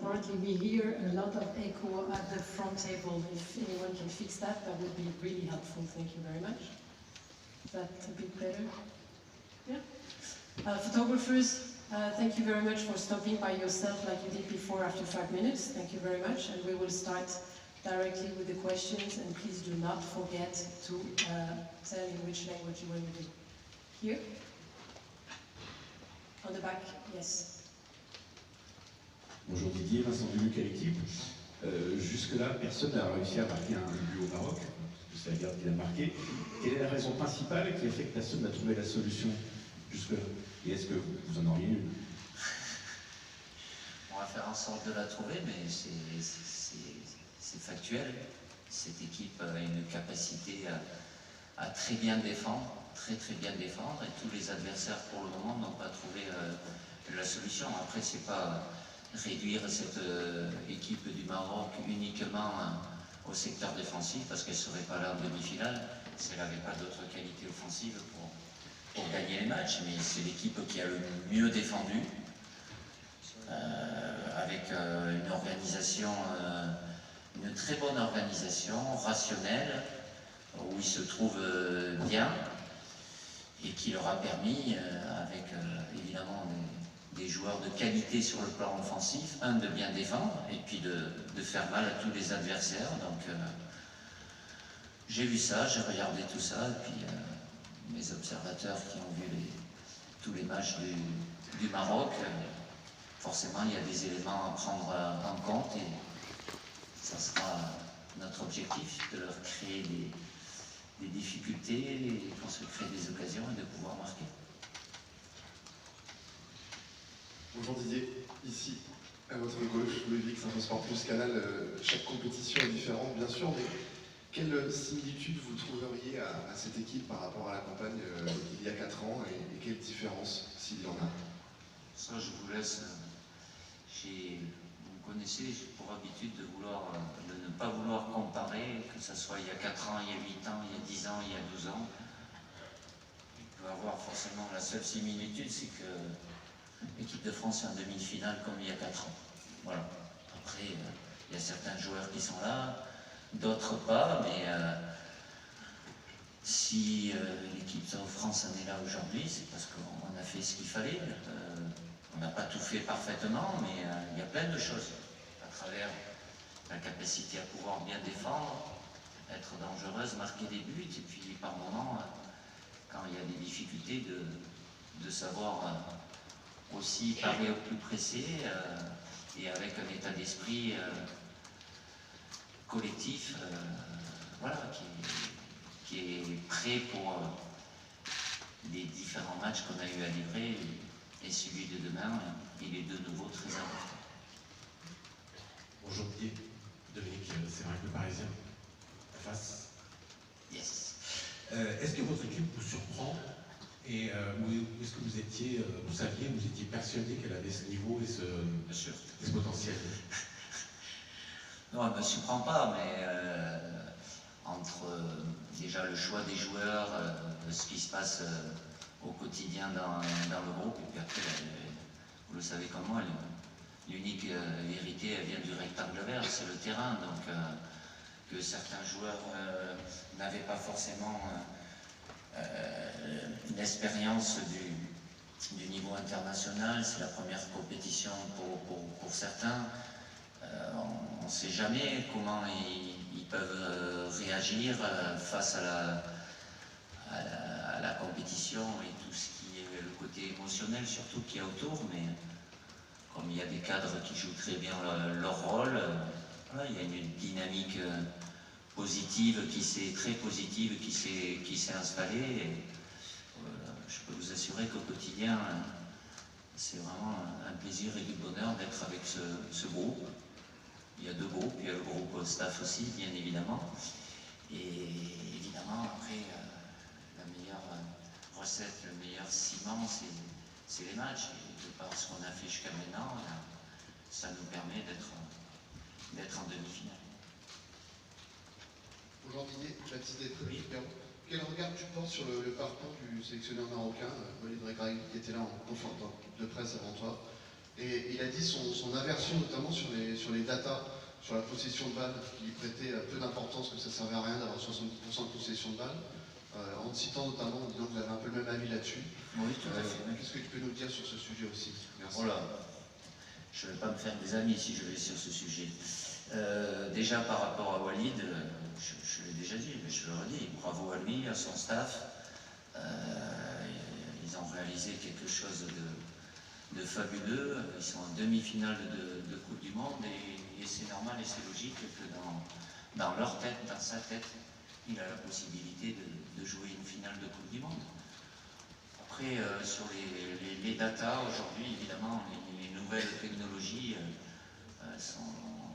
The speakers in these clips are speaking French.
apparently we hear a lot of echo at the front table. If anyone can fix that, that would be really helpful. Thank you very much. Is that a bit better? Yeah. Photographers, thank you very much for stopping by yourself like you did before after 5 minutes. Thank you very much. And we will start directly with the questions. And please do not forget to tell in which language you want to do. Here? On the back, yes. Bonjour Didier, Vincent Duluc à l'équipe. Jusque-là, personne n'a réussi à marquer un but au Maroc. C'est la garde qui l'a marqué. Quelle est la raison principale qui a fait que personne n'a trouvé la solution jusque-là? Et est-ce que vous en auriez une? On va faire en sorte de la trouver, mais c'est factuel. Cette équipe a une capacité à très bien défendre, très bien défendre, et tous les adversaires pour le moment n'ont pas trouvé la solution. Après, c'est pas réduire cette équipe du Maroc uniquement au secteur défensif, parce qu'elle ne serait pas là en demi-finale si elle n'avait pas d'autres qualités offensives pour gagner les matchs. Mais c'est l'équipe qui a le mieux défendu, avec une organisation, une très bonne organisation, rationnelle, où ils se trouvent bien, et qui leur a permis, avec évidemment des joueurs de qualité sur le plan offensif, de bien défendre, et puis de faire mal à tous les adversaires. Donc j'ai vu ça, j'ai regardé tout ça, et puis mes observateurs qui ont vu tous les matchs du Maroc, forcément il y a des éléments à prendre en compte, et ça sera notre objectif, de leur créer des difficultés, et qu'on se crée des occasions et de pouvoir marquer. Bonjour Didier, ici à votre gauche, Louis Saint-Sport Plus Canal. Chaque compétition est différente bien sûr, mais quelle similitude vous trouveriez à cette équipe par rapport à la campagne il y a 4 ans, et quelle différence s'il y en a? Ça je vous laisse, vous me connaissez, j'ai pour habitude de ne pas vouloir comparer, que ce soit il y a 4 ans, il y a 8 ans, il y a 10 ans, il y a 12 ans. Il peut y avoir forcément la seule similitude, c'est que l'équipe de France est en demi-finale comme il y a 4 ans. Voilà. Après, il y a certains joueurs qui sont là, d'autres pas, mais si l'équipe de France en est là aujourd'hui, c'est parce qu'on a fait ce qu'il fallait. On n'a pas tout fait parfaitement, mais il y a plein de choses à travers la capacité à pouvoir bien défendre, être dangereuse, marquer des buts, et puis par moments, quand il y a des difficultés, de savoir aussi parler au plus pressé, et avec un état d'esprit collectif, voilà, qui est prêt pour les différents matchs qu'on a eu à livrer, et celui de demain, il est de nouveau très important. Bonjour Didier, Dominique, c'est vrai que le Parisien, face. Yes. Est-ce que votre équipe vous surprend? Et est-ce que vous saviez, vous étiez persuadé qu'elle avait ce niveau et ce potentiel? Non, elle ne me surprend pas, mais entre déjà le choix des joueurs, ce qui se passe au quotidien dans le groupe, et puis après, vous le savez comme moi, l'unique vérité, elle vient du rectangle vert, c'est le terrain. Donc que certains joueurs n'avaient pas forcément l'expérience du niveau international, c'est la première compétition pour certains. On ne sait jamais comment ils peuvent réagir face à la compétition et tout ce qui est le côté émotionnel surtout qu'il y a autour, mais comme il y a des cadres qui jouent très bien leur rôle, voilà, il y a une dynamique positive très positive qui s'est installée, et je peux vous assurer qu'au quotidien c'est vraiment un plaisir et du bonheur d'être avec ce groupe. Il y a 2 groupes, il y a le groupe staff aussi bien évidemment, et évidemment après la meilleure recette, le meilleur ciment, c'est les matchs, et de par ce qu'on a fait jusqu'à maintenant, ça nous permet d'être en demi-finale. Bonjour Didier, Baptiste Détré. Quel regard tu portes sur le parcours du sélectionneur marocain, Walid Regragui, qui était là en conférence de presse avant toi? Et il a dit son aversion notamment sur les datas, sur la possession de balles, qu'il y prêtait peu d'importance, que ça ne servait à rien d'avoir 70% de possession de balles, en citant notamment, en disant que vous avez un peu le même avis là-dessus. Oui, tout à fait. Qu'est-ce que tu peux nous dire sur ce sujet aussi? Merci. Voilà. Je ne vais pas me faire des amis si je vais sur ce sujet. Déjà par rapport à Walid, je l'ai déjà dit, mais je le redis, bravo à lui, à son staff. Ils ont réalisé quelque chose de fabuleux. Ils sont en demi-finale de Coupe du Monde et c'est normal et c'est logique que dans leur tête, dans sa tête, il a la possibilité de jouer une finale de Coupe du Monde. Après, sur les datas, aujourd'hui, évidemment, les nouvelles technologies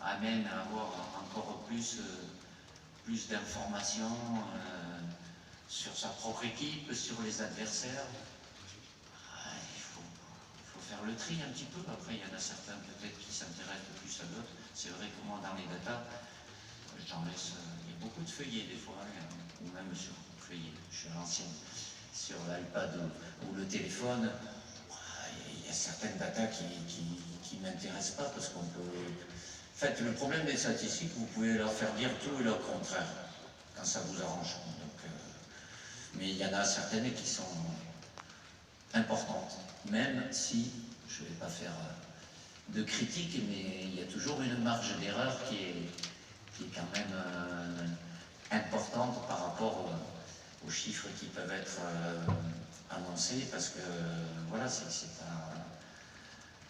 amènent à avoir encore plus d'informations sur sa propre équipe, sur les adversaires. Il faut faire le tri un petit peu. Après, il y en a certains peut-être qui s'intéressent plus à d'autres. C'est vrai que moi, dans les datas, j'en laisse. Il y a beaucoup de feuillets des fois, ou même sur feuillet. Je suis à l'ancienne. Sur l'iPad ou le téléphone, il y a certaines datas qui ne m'intéressent pas parce qu'on peut. En fait, le problème des statistiques, vous pouvez leur faire dire tout et le contraire quand ça vous arrange. Donc, mais il y en a certaines qui sont importantes, même si je ne vais pas faire de critique, mais il y a toujours une marge d'erreur qui est quand même importante par rapport aux chiffres qui peuvent être annoncés, parce que voilà,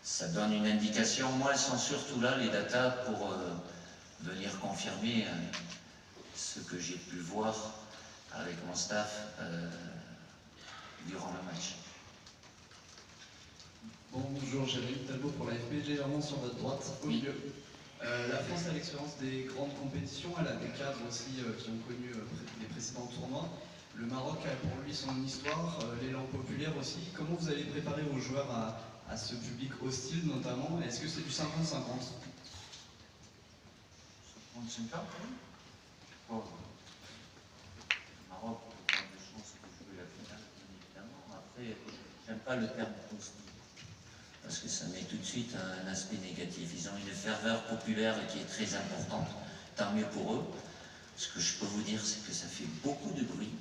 ça donne une indication. Moi, elles sont surtout là, les datas, pour venir confirmer ce que j'ai pu voir avec mon staff durant le match. Bonjour, Jérémy Talbot pour l'AFP, légèrement sur votre droite, au milieu. La France a l'expérience des grandes compétitions, elle a des cadres aussi qui ont connu les précédents tournois. Le Maroc a pour lui son histoire, l'élan populaire aussi. Comment vous allez préparer vos joueurs à ce public hostile notamment? Est-ce que c'est du 50-50? 50-50, oui. Bon. Le Maroc a de chances de jouer la finale, bien évidemment. Après, j'aime pas le terme hostile, parce que ça met tout de suite un aspect négatif. Ils ont une ferveur populaire qui est très importante, tant mieux pour eux. Ce que je peux vous dire, c'est que ça fait beaucoup de bruit.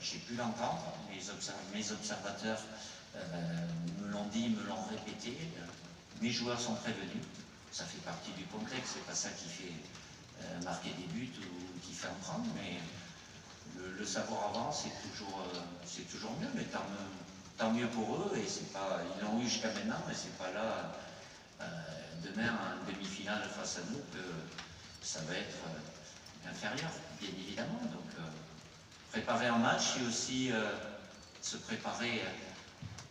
J'ai pu l'entendre, mes observateurs me l'ont dit, me l'ont répété. Mes joueurs sont prévenus, ça fait partie du contexte, c'est pas ça qui fait marquer des buts ou qui fait en prendre, mais le savoir avant, c'est toujours mieux, mais tant mieux pour eux, et c'est pas, ils l'ont eu jusqu'à maintenant, et c'est pas là demain en demi-finale face à nous que ça va être inférieur, bien évidemment. Donc préparer un match, c'est aussi se préparer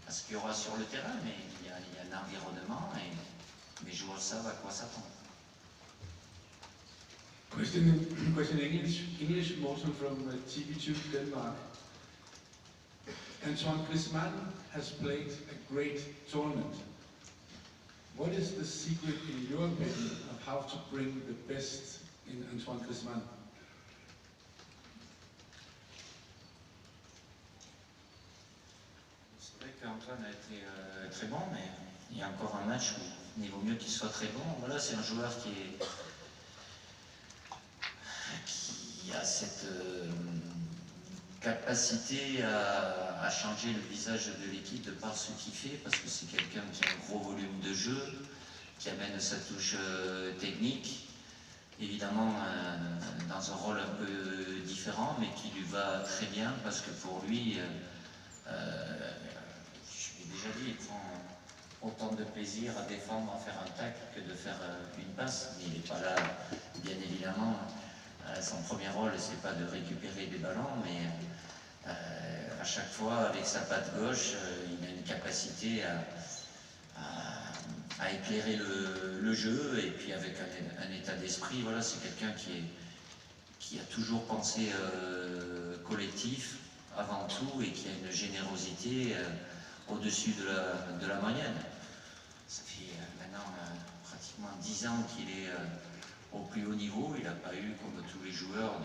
à ce qu'il y aura sur le terrain, mais il y a un environnement et mes joueurs savent à quoi s'attendre. Question in English, Morten from TV2 Denmark. Antoine Griezmann has played a great tournament. What is the secret, in your opinion, of how to bring the best in Antoine Griezmann? C'est vrai qu'Antoine a été très bon, mais il y a encore un match où il vaut mieux qu'il soit très bon. Voilà, c'est un joueur qui a cette capacité à changer le visage de l'équipe de par ce qu'il fait, parce que c'est quelqu'un qui a un gros volume de jeu, qui amène sa touche technique, évidemment dans un rôle un peu différent, mais qui lui va très bien, parce que pour lui, je l'ai déjà dit, il prend autant de plaisir à défendre, à faire un tacle que de faire une passe, mais il n'est pas là, bien évidemment. Son premier rôle, c'est pas de récupérer des ballons, mais à chaque fois, avec sa patte gauche, il a une capacité à éclairer le jeu, et puis avec un état d'esprit. Voilà, c'est quelqu'un qui a toujours pensé collectif avant tout, et qui a une générosité au-dessus de la moyenne. Ça fait maintenant pratiquement 10 ans qu'il est au plus haut niveau. Il n'a pas eu, comme tous les joueurs,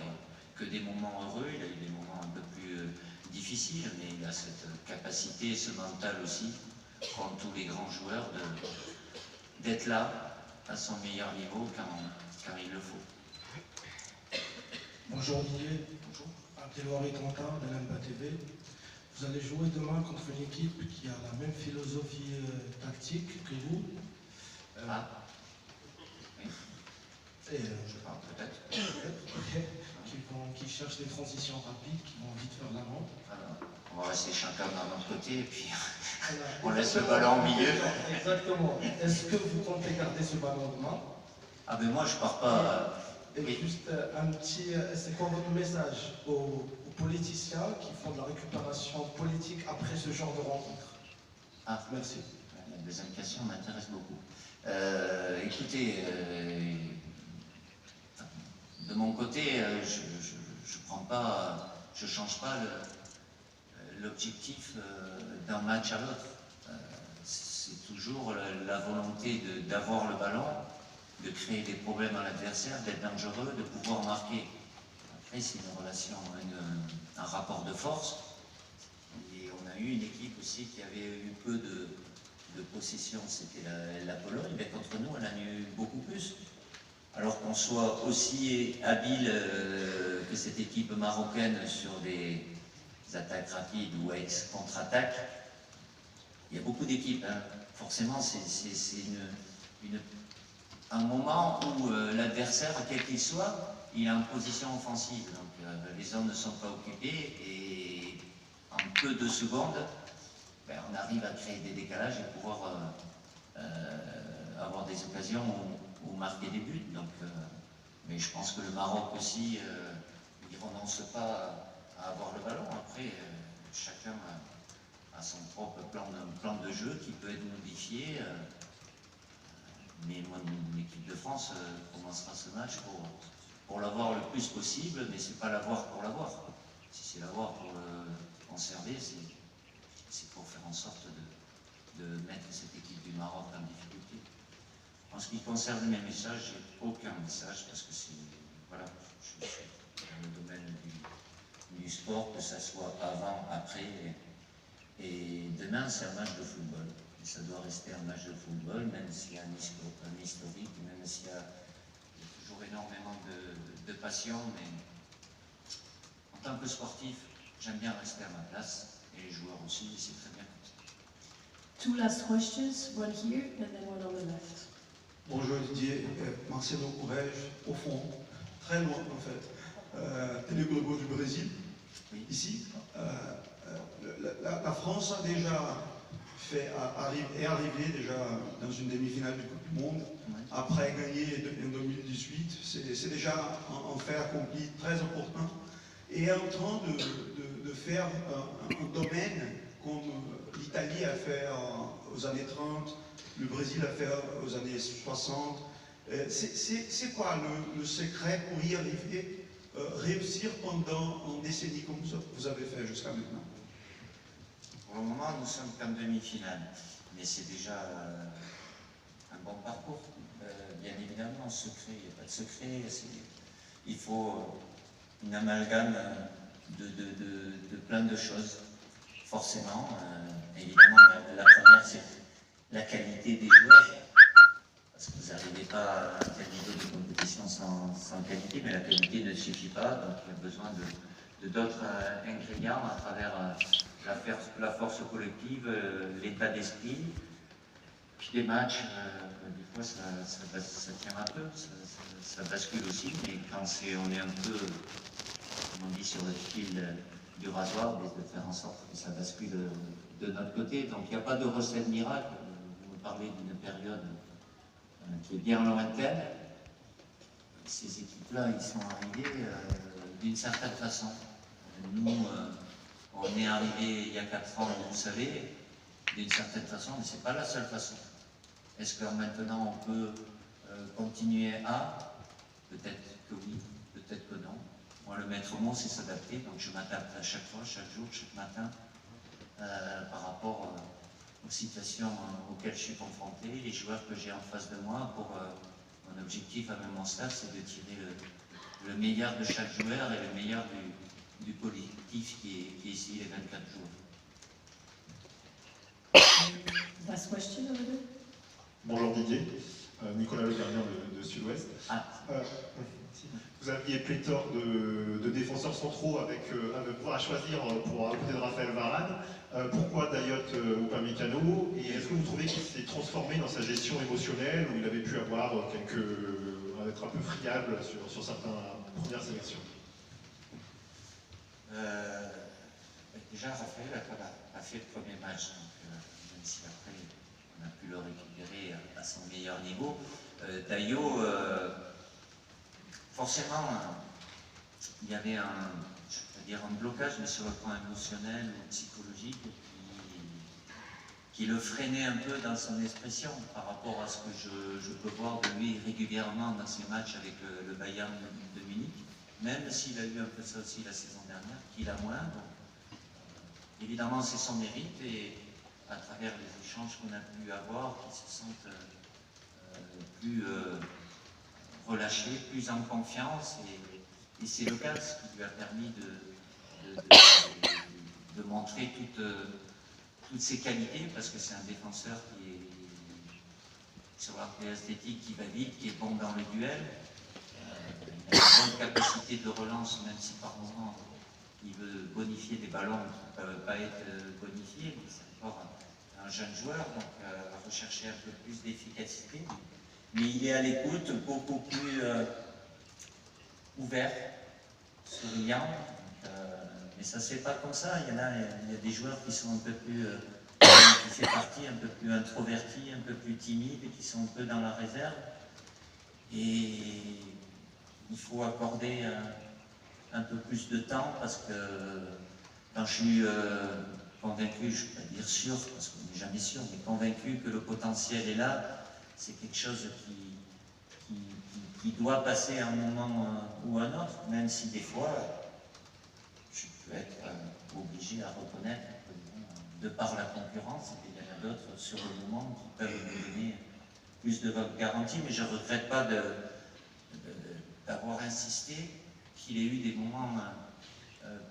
que des moments heureux. Il a eu des moments un peu plus difficiles, mais il a cette capacité, ce mental aussi, comme tous les grands joueurs, d'être là à son meilleur niveau quand il le faut. Bonjour Didier, bonjour. Abdelwari Tonta de l'Emba TV. Vous allez jouer demain contre une équipe qui a la même philosophie tactique que vous. Ah, oui, Et, je parle peut-être. qui cherchent des transitions rapides, qui vont vite faire la montre. Alors, on va rester chacun d'un autre côté et puis Voilà. on laisse le ballon au milieu. Exactement. Est-ce que vous comptez garder ce ballon demain? Ah ben moi je pars pas. Et Oui. juste un petit, c'est quoi votre message aux politiciens qui font de la récupération politique après ce genre de rencontre? Ah, Merci. la deuxième question m'intéresse beaucoup. Écoutez, de mon côté, je change pas l'objectif d'un match à l'autre. C'est toujours la volonté d'avoir le ballon, de créer des problèmes à l'adversaire, d'être dangereux, de pouvoir marquer. Après, c'est une relation, un rapport de force. Et on a eu une équipe aussi qui avait eu peu de possession, c'était la Pologne, mais contre nous, elle en a eu beaucoup plus. Alors qu'on soit aussi habile que cette équipe marocaine sur des attaques rapides ou contre-attaques, il y a beaucoup d'équipes. Hein. Forcément, c'est un moment où l'adversaire, quel qu'il soit, il est en position offensive. Donc les zones ne sont pas occupées et en peu de secondes, ben, on arrive à créer des décalages et pouvoir avoir des occasions ou marquer des buts. Donc, mais je pense que le Maroc aussi, il ne renonce pas à avoir le ballon. Après, chacun a son propre plan de jeu qui peut être modifié. Mais moi, l'équipe de France commencera ce match pour l'avoir le plus possible, mais c'est pas l'avoir pour l'avoir. Si c'est l'avoir pour le conserver, c'est pour faire en sorte de mettre cette équipe du Maroc en difficulté. En ce qui concerne mes messages, j'ai aucun message parce que voilà, je suis dans le domaine du sport, que ce soit avant, après. Et demain, c'est un match de football. Et ça doit rester un match de football, même s'il y a un historique, même s'il y a toujours énormément de passion. Mais en tant que sportif, j'aime bien rester à ma place. Et les joueurs aussi, c'est très bien comme ça. Two last questions, one here and then one on the left. Bonjour Didier, Marcelo Courrèges, au fond, très loin en fait, Téléglobo du Brésil, Oui. ici. La France a déjà est arrivée déjà dans une demi-finale du Coupe du Monde, Oui. après gagner en 2018, c'est déjà un fait accompli très important, et en train de faire un domaine comme l'Italie a fait aux années 30, le Brésil a fait aux années 60. C'est quoi le secret pour y arriver, réussir pendant une décennie comme vous avez fait jusqu'à maintenant? Pour le moment, nous sommes qu'en demi-finale, mais c'est déjà un bon parcours. Bien évidemment, secret, il n'y a pas de secret. Il faut une amalgame de plein de choses. Forcément, évidemment, la première, c'est la qualité des joueurs. Parce que vous n'arrivez pas à un tel niveau de compétition sans qualité, mais la qualité ne suffit pas. Donc il y a besoin de d'autres ingrédients à travers la force collective, l'état d'esprit. Puis des matchs, des fois ça tient un peu, ça bascule aussi, mais quand on est un peu, comme on dit, sur le fil du rasoir, de faire en sorte que ça bascule de notre côté. Donc il n'y a pas de recette miracle. Vous parlez d'une période qui est bien lointaine. Ces équipes-là, ils sont arrivés d'une certaine façon. Nous, on est arrivés il y a 4 ans, vous savez, d'une certaine façon, mais ce n'est pas la seule façon. Est-ce que maintenant on peut continuer à? Peut-être que oui, peut-être que non. Moi, le maître mot, c'est s'adapter, donc je m'adapte à chaque fois, chaque jour, chaque matin, par rapport aux situations auxquelles je suis confronté, les joueurs que j'ai en face de moi. Mon objectif avec mon staff, c'est de tirer le meilleur de chaque joueur et le meilleur du collectif qui est ici les 24 jours. last question over there. Bonjour Didier, Nicolas Le Gardien de Sud-Ouest. Vous aviez pléthore de défenseurs centraux avec à choisir pour à côté de Raphaël Varane. Pourquoi Dayot ou Upamecano? Et est-ce que vous trouvez qu'il s'est transformé dans sa gestion émotionnelle, où il avait pu avoir être un peu friable sur certaines premières sélections? Déjà, Raphaël a fait le premier match, donc même si après on a pu le récupérer à son meilleur niveau. Dayot, forcément, il y avait je peux dire un blocage, mais sur le plan émotionnel ou psychologique, qui le freinait un peu dans son expression par rapport à ce que je peux voir de lui régulièrement dans ses matchs avec le Bayern de Munich, même s'il a eu un peu ça aussi la saison dernière, qu'il a moins. Donc, évidemment, c'est son mérite, et à travers les échanges qu'on a pu avoir, qu'il se sente plus relâché, plus en confiance, et c'est le cas, ce qui lui a permis de montrer toutes ses qualités, parce que c'est un défenseur qui est sur l'aspect esthétique, qui va vite, qui est bon dans le duel. Il a une bonne capacité de relance, même si par moment il veut bonifier des ballons qui ne peuvent pas être bonifiés, mais c'est encore un jeune joueur, donc à rechercher un peu plus d'efficacité. Mais il est à l'écoute, beaucoup plus ouvert, souriant. Mais ça ne se fait pas comme ça. Il y a des joueurs qui sont un peu plus, qui fait partie un peu plus introvertis, un peu plus timides, qui sont un peu dans la réserve. Et il faut accorder un peu plus de temps, parce que quand je suis convaincu, je ne peux pas dire sûr, parce qu'on n'est jamais sûr, mais convaincu que le potentiel est là, c'est quelque chose qui doit passer à un moment ou un autre, même si des fois, je peux être obligé à reconnaître que, de par la concurrence, il y en a d'autres sur le moment qui peuvent nous donner plus de garantie, mais je ne regrette pas d'avoir insisté, qu'il ait eu des moments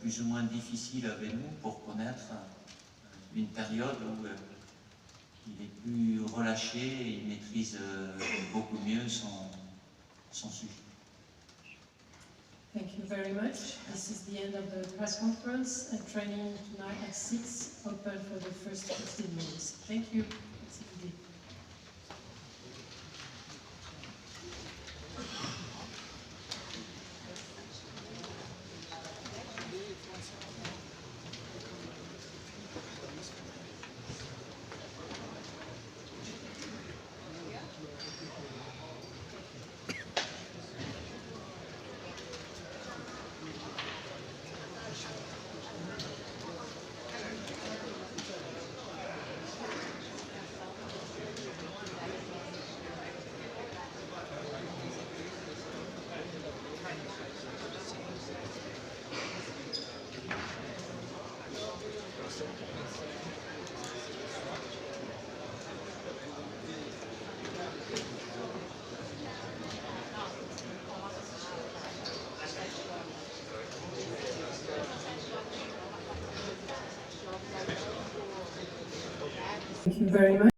plus ou moins difficiles avec nous pour connaître une période où il est plus relâché et il maîtrise beaucoup mieux son sujet. Thank you very much. This is the end of the press conference, and training tonight at 6, open for the first 15 minutes. Thank you. Thank you very much.